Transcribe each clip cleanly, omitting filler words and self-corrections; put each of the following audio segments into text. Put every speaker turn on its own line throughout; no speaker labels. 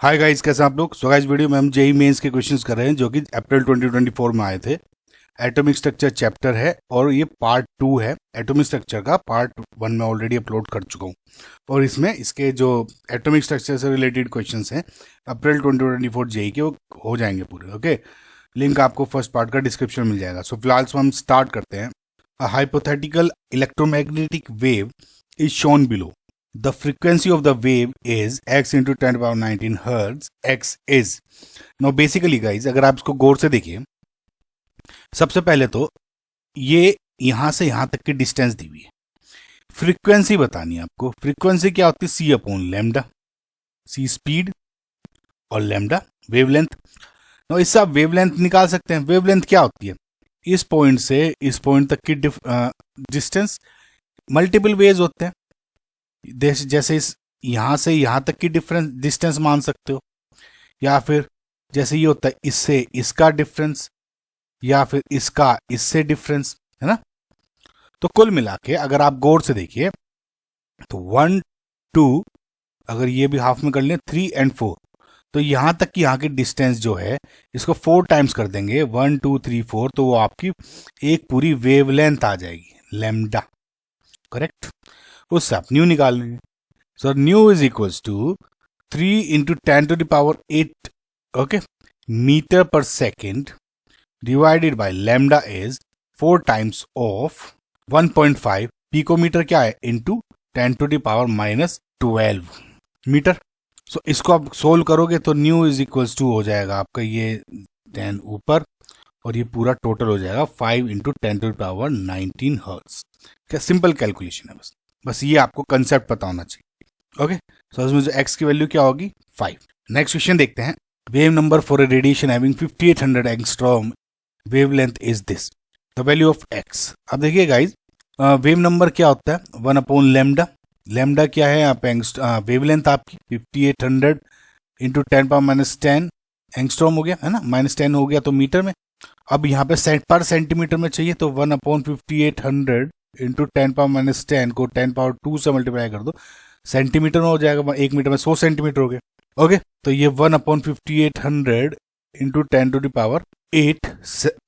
Hi guys, कैसे हैं आप लोग। सो गाइस, वीडियो में हम जेई मेंस के क्वेश्चंस कर रहे हैं जो कि अप्रैल 2024 में आए थे। एटॉमिक स्ट्रक्चर चैप्टर है और ये पार्ट 2 है। एटॉमिक स्ट्रक्चर का पार्ट 1 में ऑलरेडी अपलोड कर चुका हूँ और इसमें इसके जो एटॉमिक स्ट्रक्चर से रिलेटेड क्वेश्चंस हैं अप्रैल 2024 जेई के, वो हो जाएंगे पूरे। ओके, लिंक आपको फर्स्ट पार्ट का डिस्क्रिप्शन में मिल जाएगा। सो फिलहाल हम स्टार्ट करते हैं। A hypothetical electromagnetic wave is shown below. The frequency of the wave is x into 10 to the power 19 hertz. X is. Now basically guys, अगर आप इसको गौर से देखिए, सबसे पहले तो ये यहां से यहां तक की डिस्टेंस दी हुई है। फ्रीक्वेंसी बतानी है आपको। फ्रीक्वेंसी क्या होती है? सी अपॉन लेमडा। सी स्पीड और लेमडा वेवलेंथ। now इससे आप वेवलेंथ निकाल सकते हैं। वेवलेंथ क्या होती है? इस पॉइंट से इस पॉइंट तक की डिस्टेंस मल्टीपल वेज होते हैं। जैसे इस यहां से यहां तक की डिस्टेंस मान सकते हो, या फिर जैसे ये होता है इससे इसका डिफरेंस, या फिर इसका इससे डिफरेंस, है ना। तो कुल मिला के अगर आप गौर से देखिए तो 1 2, अगर ये भी हाफ में कर लें 3 और 4, तो यहां तक की यहाँ की डिस्टेंस जो है इसको 4 टाइम्स कर देंगे, 1 2 3 4, तो वो आपकी एक पूरी वेवलेंथ आ जाएगी लेमडा। करेक्ट। उससे आप न्यू निकाल लेंगे। So nu is equals to 3 into 10 to the power 8, okay, metre पर second divided by lambda is 4 times of 1.5 picometre क्या है into 10 to the power -12 metre. So इसको आप सोल्व करोगे तो न्यू इज इक्वल्स टू हो जाएगा आपका ये 10 ऊपर, और ये पूरा टोटल हो जाएगा 5 into 10 to the power 19 hertz. क्या सिंपल कैलकुलेशन है, बस ये आपको कंसेप्ट पता होना चाहिए। ओके, सो इसमें जो x की वैल्यू क्या होगी 5। नेक्स्ट क्वेश्चन देखते हैं। Wave number for a radiation having 5800 angstrom wavelength is this, the value of x। अब देखिए गाइज, वेव नंबर क्या होता है 1 अपॉन लेमडा। लेमडा क्या है आप वेवलेंथ आपकी 5800 इंटू 10 पावर -10 एंगस्ट्रॉम हो गया, है ना, -10 हो गया तो मीटर में। अब यहाँ पे पर सेंटीमीटर में चाहिए तो 1 अपॉन 5800 इंटू 10 पावर -10 को 10 पावर 2 से मल्टीप्लाई कर दो, सेंटीमीटर में हो जाएगा। 1 मीटर में 100 सेंटीमीटर हो गया। ओके, तो ये 1 upon 5800 into 10 to the power 8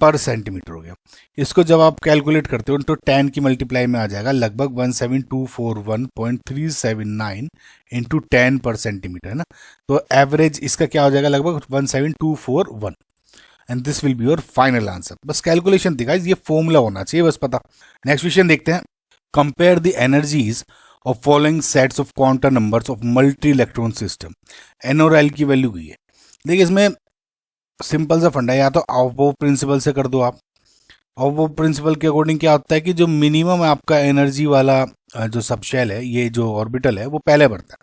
पर सेंटीमीटर हो गया। इसको जब आप कैलकुलेट करते हो तो 10 की मल्टीप्लाई में आ जाएगा लगभग 17241.379 इंटू 10 पर सेंटीमीटर, है ना। तो एवरेज इसका क्या हो जाएगा लगभग 17241, and this will be your final answer. बस कैलकुलेशन दिखा, ये फॉर्मूला होना चाहिए बस पता। नेक्स्ट क्वेश्चन देखते हैं। Compare the energies of following sets of quantum numbers of multi electron system. N और एल की वैल्यू गई है। देखिए इसमें सिंपल सा फंडा है, या तो ऑफ प्रिंसिपल से कर दो आप। ऑफ प्रिंसिपल के अकॉर्डिंग क्या होता है कि जो मिनिमम आपका एनर्जी वाला जो सबशेल है, ये जो ऑर्बिटल है वो पहले बढ़ता है।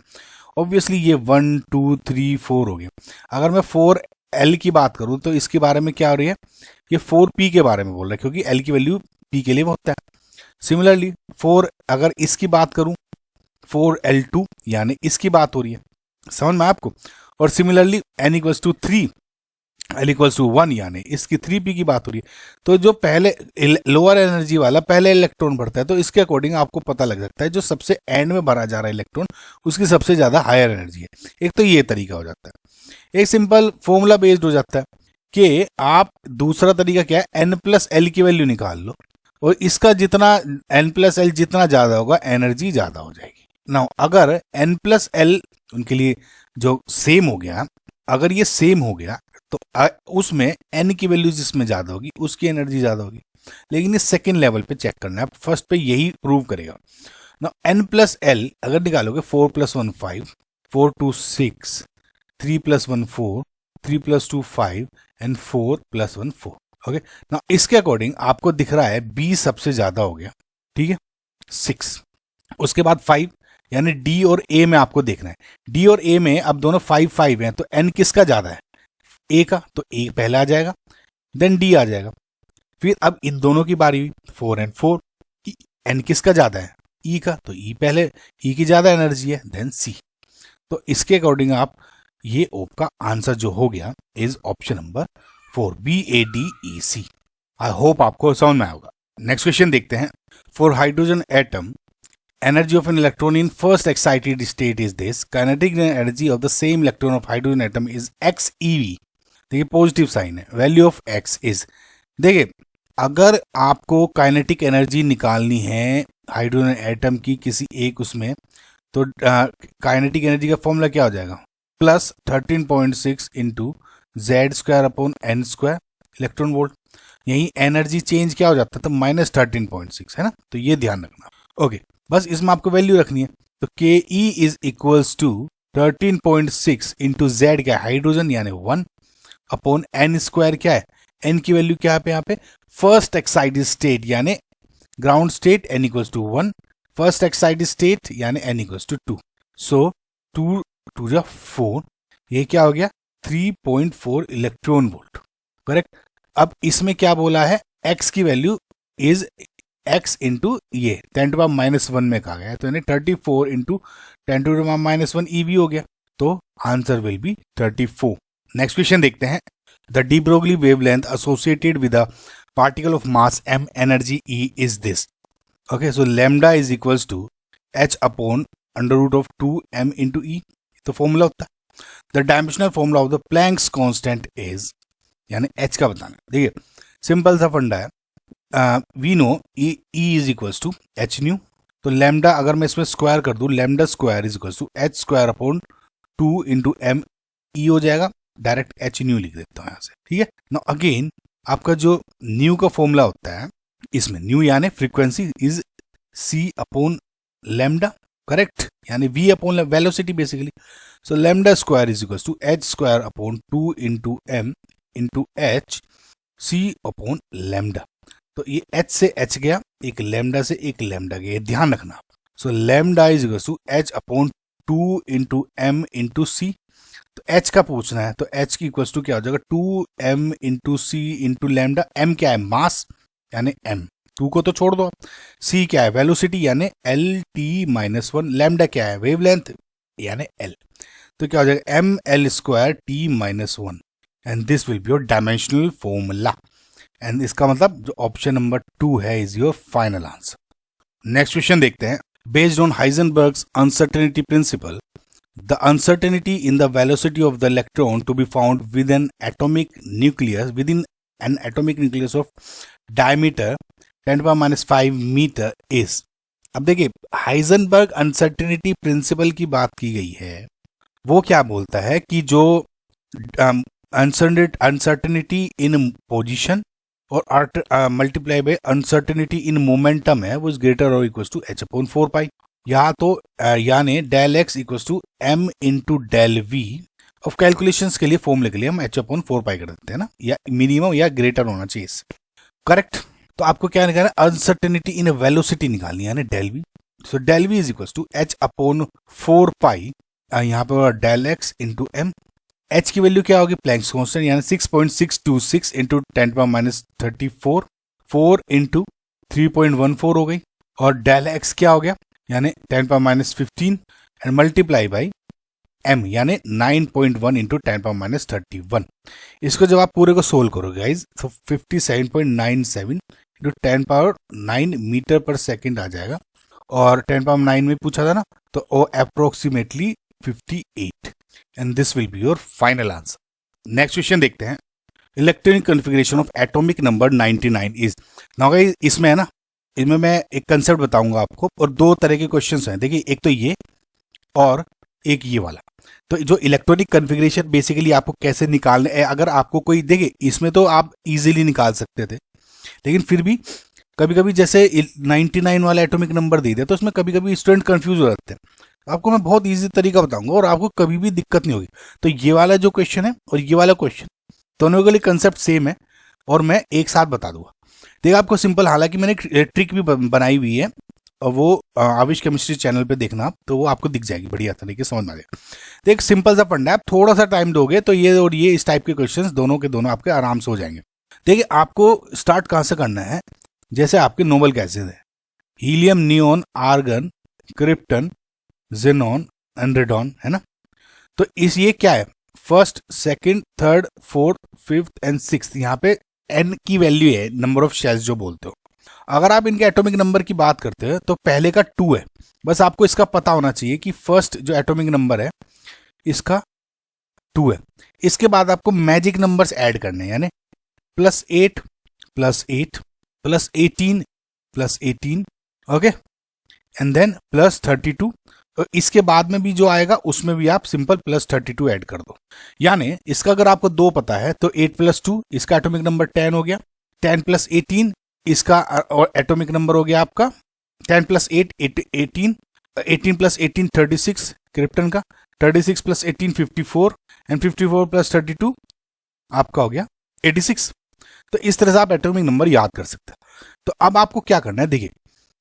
ऑब्वियसली ये 1 2 3 4 हो गया। अगर मैं 4L की बात करूं तो इसके बारे में क्या हो रही है, ये 4P के बारे में बोल रहा है, क्योंकि L की वैल्यू P के लिए होता है। सिमिलरली 4, अगर इसकी बात करूं 4L2, यानी इसकी बात हो रही है, समझ में आपको। और similarly N equals to 3, L equals to 1, यानी इसकी 3P की बात हो रही है। तो जो पहले लोअर एनर्जी वाला पहले इलेक्ट्रॉन भरता है, तो इसके अकॉर्डिंग आपको पता लग सकता है जो सबसे एंड में भरा जा रहा है इलेक्ट्रॉन उसकी सबसे ज्यादा हायर एनर्जी है। एक तो ये तरीका हो जाता है, एक सिंपल फॉर्मूला बेस्ड हो जाता है कि आप, दूसरा तरीका क्या है, N+L की वैल्यू निकाल लो, और इसका जितना N+L जितना ज्यादा होगा एनर्जी ज्यादा हो जाएगी। नाउ अगर N+L उनके लिए जो सेम हो गया, अगर ये सेम हो गया तो उसमें N की वैल्यू जिसमें ज्यादा होगी उसकी एनर्जी ज्यादा होगी। लेकिन ये सेकेंड लेवल पे चेक करना है, फर्स्ट पे यही प्रूव करेगा। नाउ N+L अगर निकालोगे 4 + 1 5, 4 2 6, 3 + 1 4, 3 + 2 5 एंड 4 + 1 4। ओके, ना इसके अकॉर्डिंग आपको दिख रहा है B सबसे ज्यादा हो गया, ठीक है, 6, उसके बाद 5, यानी D और A में आपको देखना है। D और A में अब दोनों 5 5 हैं, तो N किसका ज्यादा है, A का, तो A पहले आ जाएगा, देन D आ जाएगा। फिर अब इन दोनों की बारी हुई 4 और 4, N किसका ज्यादा है, E का, तो E पहले, E की ज्यादा एनर्जी है, देन C। तो इसके अकॉर्डिंग आप ये ओप का आंसर जो हो गया is option number 4, BADEC। I hope आपको समझ में आएगा। नेक्स्ट क्वेश्चन देखते हैं। For hydrogen atom energy of an electron in first excited state is this. Kinetic energy of the same electron of hydrogen atom is x eV. देखिए positive sign है. Value of x is, देखिए अगर आपको kinetic energy निकालनी है hydrogen atom की किसी एक उसमें, तो काइनेटिक एनर्जी का फॉर्मूला क्या हो जाएगा, plus 13.6 into Z square upon N square electron volt. यही एनर्जी चेंज क्या हो जाता है, तो माइनस 13.6 है ना. तो ये ध्यान रखना. ओके, बस इसमें आपको वैल्यू रखनी है. तो K E is equals to 13.6 into Z क्या है, हाइड्रोजन यानी 1 अपॉन एन स्क्वायर क्या है, एन की वैल्यू क्या है यहाँ पे, फर्स्ट एक्साइटेड स्टेट यानी ground state N equals to 1, first excited state यानी एन इक्वल्स टू 2. सो 2 2 जा 4, ये क्या हो गया 3.4 इलेक्ट्रॉन वोल्ट. करेक्ट. अब इसमें क्या बोला है, x की वैल्यू इज x इंटू ये 10⁻⁻1 में कहा गया है, तो यानी 34 इंटू 10⁻⁻1 EV हो गया. तो answer will be 34. Next question देखते हैं. The de Broglie wavelength associated with a particle of mass m energy E is this. Okay, so lambda is equals to h upon √2m into E. तो formula होता है. The dimensional formula of the Planck's constant is, यानी h का बताना. देखिए simple सा फंडा है. We know E is equals to h nu. तो लैम्डा अगर मैं इसमें स्क्वायर कर दूं, lambda square is equals to h square upon 2 into m E हो जाएगा. डायरेक्ट h न्यू लिख देता हूं यहां से. ठीक है. नाउ अगेन आपका जो न्यू का फॉर्मूला होता है, इसमें न्यू यानी frequency is c upon lambda. Correct, यानी v upon velocity basically. So lambda square is equals to h square upon 2 into m into h c upon lambda. तो ये h से h गया, एक लैम्डा से एक लैम्डा गया, ध्यान रखना. So lambda is equals to h upon 2 into m into c. तो h का पूछना है, तो h की इक्वल्स टू क्या हो जाएगा 2m into c into lambda. m क्या है, मास यानी m, 2 को तो छोड़ दो. c क्या है, वेलोसिटी यानी LT-1. लैम्डा क्या है, वेवलेंथ यानी l. तो क्या हो जाएगा ml square T-1 and this will be your dimensional formula. And इसका मतलब जो ऑप्शन नंबर 2 है is your final answer. Next question देखते हैं. Based on Heisenberg's uncertainty principle, the uncertainty in the velocity of the electron to be found within an atomic nucleus of diameter 10⁻⁵ metre is. अब देखिए Heisenberg uncertainty principle की बात की गई है. वो क्या बोलता है कि जो अनसर्टेनिटी इन पोजीशन और multiply by uncertainty in momentum है, वो इज ग्रेटर और इक्वल टू h अपॉन 4 यहाँ तो यानी del X equals to m into del V. Of calculations के लिए फॉर्मूले के लिए हम h अपॉन 4 कर देते हैं ना, या मिनिमम या ग्रेटर होना चाहिए. करेक्ट. तो आपको क्या निकालना है, अनसर्टेनिटी इन वेलोसिटी निकालनी है, यानी del V. So del V is equals to h upon 4 यहाँ पर del X into m. h की वैल्यू क्या होगी, प्लैंक्स कांस्टेंट यानी 6.626 इंटू 10⁻34, 4 इंटू 3.14 हो गई. और डेल एक्स क्या हो गया, यानी 10⁻15 एंड मल्टीप्लाई बाई m यानी 9.1 इंटू 10⁻31. इसको जब आप पूरे को सोल्व करोगे गाइज, तो 57.97 इंटू 10⁻9 मीटर पर सेकेंड आ जाएगा. और 10⁻9 में पूछा था ना, तो वो approximately 58 and this will be your final answer. Next question देखते हैं. Electronic configuration of atomic number 99 is. Now guys इसमें है ना, इसमें मैं एक कंसेप्ट बताऊंगा आपको और 2 तरह के क्वेश्चंस हैं. देखिए एक तो ये और एक ये वाला. तो जो इलेक्ट्रॉनिक कॉन्फ़िगरेशन बेसिकली आपको कैसे निकालने, अगर आपको कोई, देखिए इसमें तो आप इजीली निकाल सकते थे, लेकिन फिर भी कभी कभी जैसे 99 वाला एटॉमिक नंबर दे दिया तो उसमें कभी कभी स्टूडेंट कंफ्यूज हो जाते हैं. आपको मैं बहुत इजी तरीका बताऊंगा और आपको कभी भी दिक्कत नहीं होगी. तो ये वाला जो क्वेश्चन है और ये वाला क्वेश्चन, दोनों के लिए कंसेप्ट सेम है और मैं एक साथ बता दूंगा. देखिए आपको सिंपल, हालांकि मैंने ट्रिक भी बनाई हुई है और वो आविश केमिस्ट्री चैनल पे देखना आप, तो वो आपको दिख जाएगी, बढ़िया तरीके समझ में आ जाएगा. तो एक सिंपल सा फंडा है, आप थोड़ा सा टाइम दोगे तो ये और ये इस टाइप के क्वेश्चंस दोनों के दोनों आपके आराम से हो जाएंगे. देखिए आपको स्टार्ट कहाँ से करना है, जैसे आपके नोबल गैसेज है, helium, neon, argon, krypton, xenon and radon, है ना. तो इस ये क्या है, first, second, third, fourth, fifth and sixth. यहाँ पे n की वैल्यू है, नंबर ऑफ शेल्स जो बोलते हो. अगर आप इनके एटॉमिक नंबर की बात करते हैं तो पहले का 2 है, बस आपको इसका पता होना चाहिए कि फर्स्ट जो एटॉमिक नंबर है इसका 2 है। इसके बाद आपको मैजिक नंबर्स ऐड करने हैं, यानी +8 +8 +18 +18, ओके, एंड देन +32। और इसके बाद में भी जो आएगा उसमें भी आप सिंपल +32 ऐड कर दो। यानी इसका अगर आपको 2 पता है तो 8 + 2 इसका एटॉमिक नंबर 10 हो गया, 10 + 18 इसका एटॉमिक नंबर हो गया आपका 10 + 8 18, 18 + 18 36 क्रिप्टन का, 36 + 18 54, एंड 54 + 32 आपका हो गया 86। तो इस तरह से आप एटॉमिक नंबर याद कर सकते हैं। तो अब आपको क्या करना है, देखिए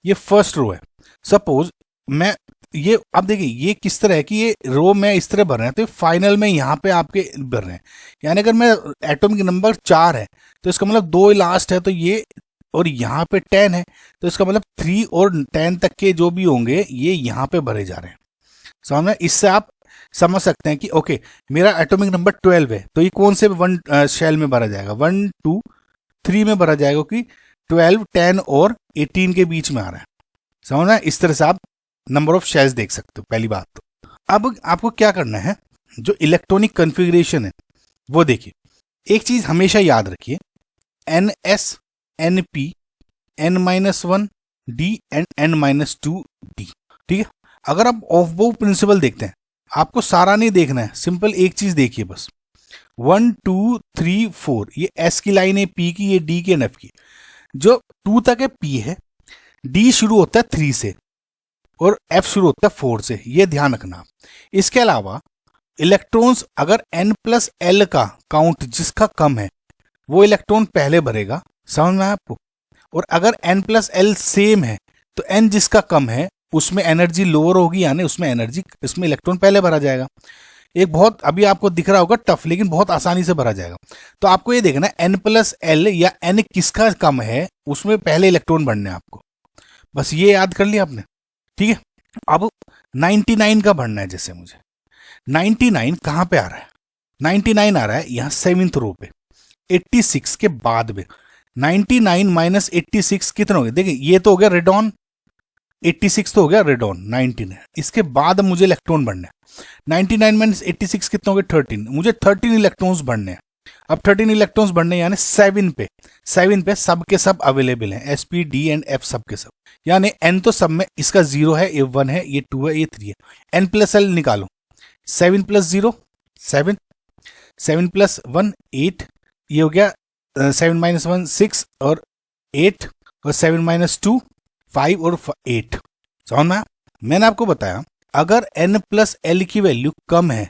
ये फर्स्ट रो है, सपोज मैं ये, अब देखिए ये किस तरह है कि ये रो में इस तरह भर रहे हैं तो फाइनल में यहाँ पे आपके भर रहे हैं, यानी अगर मैं एटॉमिक नंबर 4 है तो इसका मतलब 2 लास्ट है तो ये, और यहाँ पे 10 है तो इसका मतलब 3 और 10 तक के जो भी होंगे ये यहाँ पे भरे जा रहे हैं। समझ में, इससे आप समझ सकते हैं कि ओके मेरा एटॉमिक नंबर 12 है तो ये कौन से वन शेल में भरा जाएगा, 1 2 3 में भरा जाएगा, कि 12 10 और 18 के बीच में आ रहा है। समझ में, इस तरह से आप नंबर ऑफ शेल्स देख सकते हो, पहली बात तो। अब आपको क्या करना है, जो इलेक्ट्रॉनिक कॉन्फ़िगरेशन है वो देखिए। एक चीज हमेशा याद रखिए, NS NP N-1 D and N-2 D, ठीक है। अगर आप ऑफ बो प्रिंसिपल देखते हैं, आपको सारा नहीं देखना है, सिंपल एक चीज देखिए बस, 1 2 3 4 ये S की लाइन है P की, ये D की एंड F की। जो 2 तक है P है, D शुरू होता है 3 से और F शुरू होता है 4 से, ये ध्यान रखना। इसके अलावा इलेक्ट्रॉन्स अगर N+L का काउंट जिसका कम है वो इलेक्ट्रॉन पहले भरेगा, समझ में आपको। और अगर N+L सेम है तो N जिसका कम है उसमें एनर्जी लोअर होगी, यानी उसमें एनर्जी, इसमें इलेक्ट्रॉन पहले भरा जाएगा। एक बहुत अभी आपको दिख रहा होगा टफ, लेकिन बहुत आसानी से भरा जाएगा। तो आपको ये देखना है N+L या N किसका कम है उसमें पहले इलेक्ट्रॉन भरने हैं आपको, बस ये याद कर लिया आपने, ठीक है। अब 99 का भरना है, जैसे मुझे 99 कहाँ पे आ रहा है, 99 आ रहा है यहाँ 7th रो पे 86 के बाद में। 99 - 86 कितना हो गया, देखिए ये तो हो गया रेडॉन, 86 तो हो गया रेडॉन, 19 है। इसके बाद मुझे इलेक्ट्रॉन भरने हैं, 99 - 86 कितना हो गया 13, मुझे 13 इलेक्ट्रॉन्स भरने हैं। अब 13 इलेक्ट्रॉन्स भरने यानी 7 पे सब के सब अवेलेबल हैं, SP D एंड F सब के सब, यानी N तो सब में इसका 0 है, ये 1 है, ये 2 है, ये 3 है। N+L निकालो, 7 + 0 7, 7 + 1 8, ये हो गया 7 - 1 6 और 8, और 7 - 2 5 और 8। समझ में, मैंने आपको बताया अगर N+L की वैल्यू कम है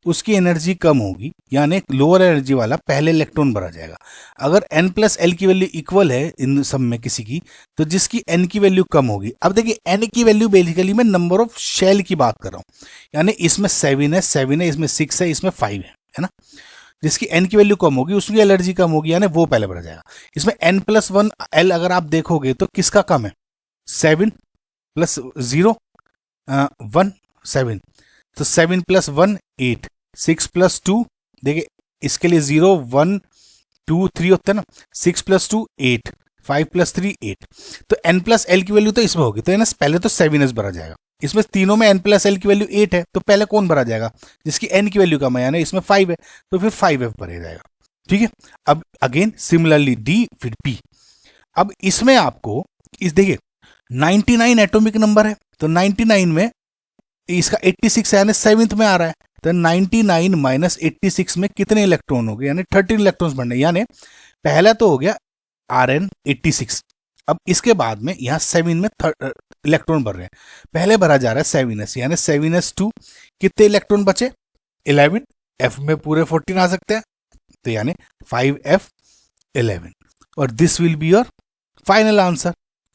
उसकी एनर्जी कम होगी, यानी लोअर एनर्जी वाला पहले इलेक्ट्रॉन भरा जाएगा। अगर N+L की वैल्यू इक्वल है इन सब में किसी की, तो जिसकी N की वैल्यू कम होगी। अब देखिए N की वैल्यू बेसिकली मैं नंबर ऑफ शेल की बात कर रहा हूँ, यानी इसमें 7 है, इसमें 6 है, इसमें 5 है ना। जिसकी N की वैल्यू कम होगी उसकी एनर्जी कम होगी, यानी वो पहले भरा जाएगा। इसमें N+1 L अगर आप देखोगे तो किसका कम है, 7 + 0 1 7, तो 7 + 1 8, 6 + 2 देखिए इसके लिए 0 1 2 3 होता है ना, 6 + 2 8, 5 + 3 8। तो N+L की वैल्यू तो इसमें होगी, तो पहले तो 7s भरा जाएगा। इसमें तीनों में N+L की वैल्यू 8 है, तो पहले कौन भरा जाएगा, जिसकी N की वैल्यू कम है, यानी इसमें 5 है, तो फिर 5F भरा जाएगा, ठीक है। अब अगेन सिमिलरली D फिर P। अब इसमें आपको इस देखिए 99 एटॉमिक नंबर है, तो 99 में इसका 86 यानी 7th में आ रहा है, तो 99 - 86 में कितने इलेक्ट्रॉन हो गए, यानी 13 इलेक्ट्रॉन्स बनने, यानी पहला तो हो गया Rn 86। अब इसके बाद में यहाँ 7 में इलेक्ट्रॉन भर रहे हैं, पहले भरा जा रहा है 7s, यानी 7s2 कितने इलेक्ट्रॉन बचे 11, F में पूरे 14 आ सकते हैं, तो यानी 5F 11, और this will be your final answer.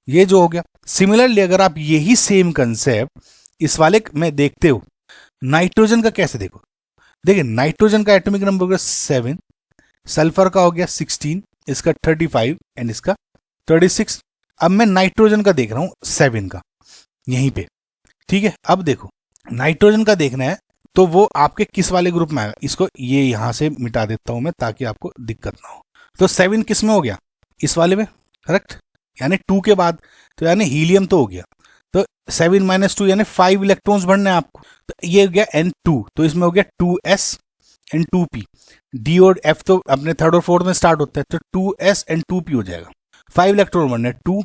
ये जो हो गया। सिमिलरली अगर आप यही सेम कंसेप्ट इस वाले में देखते हो, नाइट्रोजन का कैसे देखो, देखिए नाइट्रोजन का एटॉमिक नंबर हो गया 7, सल्फर का हो गया 16, इसका 35 एंड इसका 36। अब मैं नाइट्रोजन का देख रहा हूं 7 का यहीं पे, ठीक है। अब देखो नाइट्रोजन का देखना है तो वो आपके किस वाले ग्रुप में आएगा, इसको ये यहां से मिटा देता हूं मैं ताकि आपको दिक्कत ना हो। तो 7 किस में हो गया, इस वाले में, करेक्ट। यानी 2 के बाद, तो यानी हीलियम तो हो गया, तो 7 - 2 यानी 5 इलेक्ट्रॉन्स बढ़ने हैं आपको, तो ये हो गया N2, तो इसमें हो गया 2s and 2p। डी और एफ तो अपने थर्ड और फोर्थ में स्टार्ट होता है, तो 2s and 2p हो जाएगा। 5 इलेक्ट्रॉन बनने 2,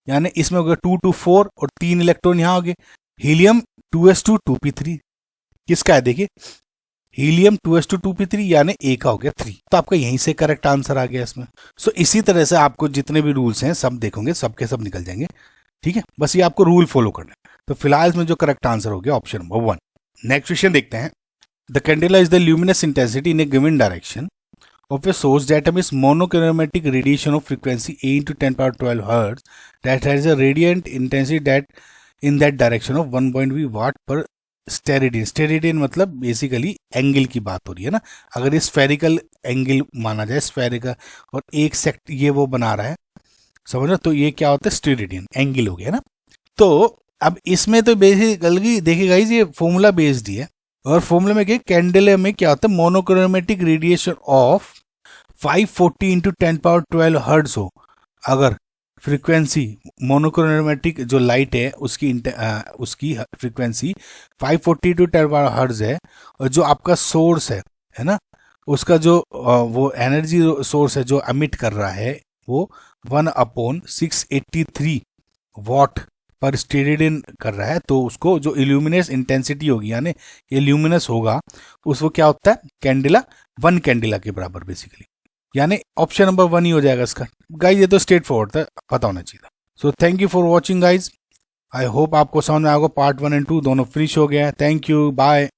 यानी इसमें हो गया 2 to 4 और 3 इलेक्ट्रॉन यहाँ हो गए। हीलियम 2s2 2p3 किसका है देखिए, हीलियम 2s2 2p3 यानी ए का हो गया 3, तो आपका यहीं से करेक्ट आंसर आ गया इसमें। सो इसी तरह से आपको जितने भी रूल्स हैं सब देखोगे, सबके सब निकल जाएंगे, ठीक है। बस ये आपको रूल फॉलो करना है। तो फिलहाल इसमें जो करेक्ट आंसर हो गया ऑप्शन नंबर 1। नेक्स्ट क्वेश्चन देखते हैं। The candela is the luminous intensity in A given direction of a source that emits monochromatic radiation of frequency A into 10^12 Hz that has a radiant intensity that in that direction of 1.V watt per स्टेरिडियन। स्टेरिडियन मतलब basically angle की बात हो रही है ना, अगर ये spherical angle माना जाए, स्फेरिकल और एक सेक्ट ये वो बना रहा है, समझ रहे, तो ये क्या होता है, स्टेरिडियन एंगल हो गया ना। तो अब इसमें तो बेसिकली देखिएगा ये फॉर्मूला बेस्ड ही है, और फॉर्मूला में क्या, कैंडेला में क्या होता है, monochromatic radiation of 540 into 10^12 hertz हो, अगर फ्रीक्वेंसी मोनोक्रोमेटिक जो लाइट है उसकी फ्रीक्वेंसी 540 टू 10 हर्ट्ज है, और जो आपका सोर्स है ना, उसका जो वो एनर्जी सोर्स है जो एमिट कर रहा है वो 1/683 वॉट पर स्टेरेडियन कर रहा है, तो उसको जो इल्यूमिनेस इंटेंसिटी होगी यानी ये ल्यूमिनस होगा, उसको क्या होता है, कैंडेला 1 कैंडेला के बराबर बेसिकली, यानी ऑप्शन नंबर 1 ही हो जाएगा इसका। गाइज ये तो स्ट्रेट फॉरवर्ड था, पता होना चाहिए था। So thank you for watching guys, I hope आपको समझ में आएगा। पार्ट 1 और 2 दोनों फिनिश हो गया है। Thank you, bye.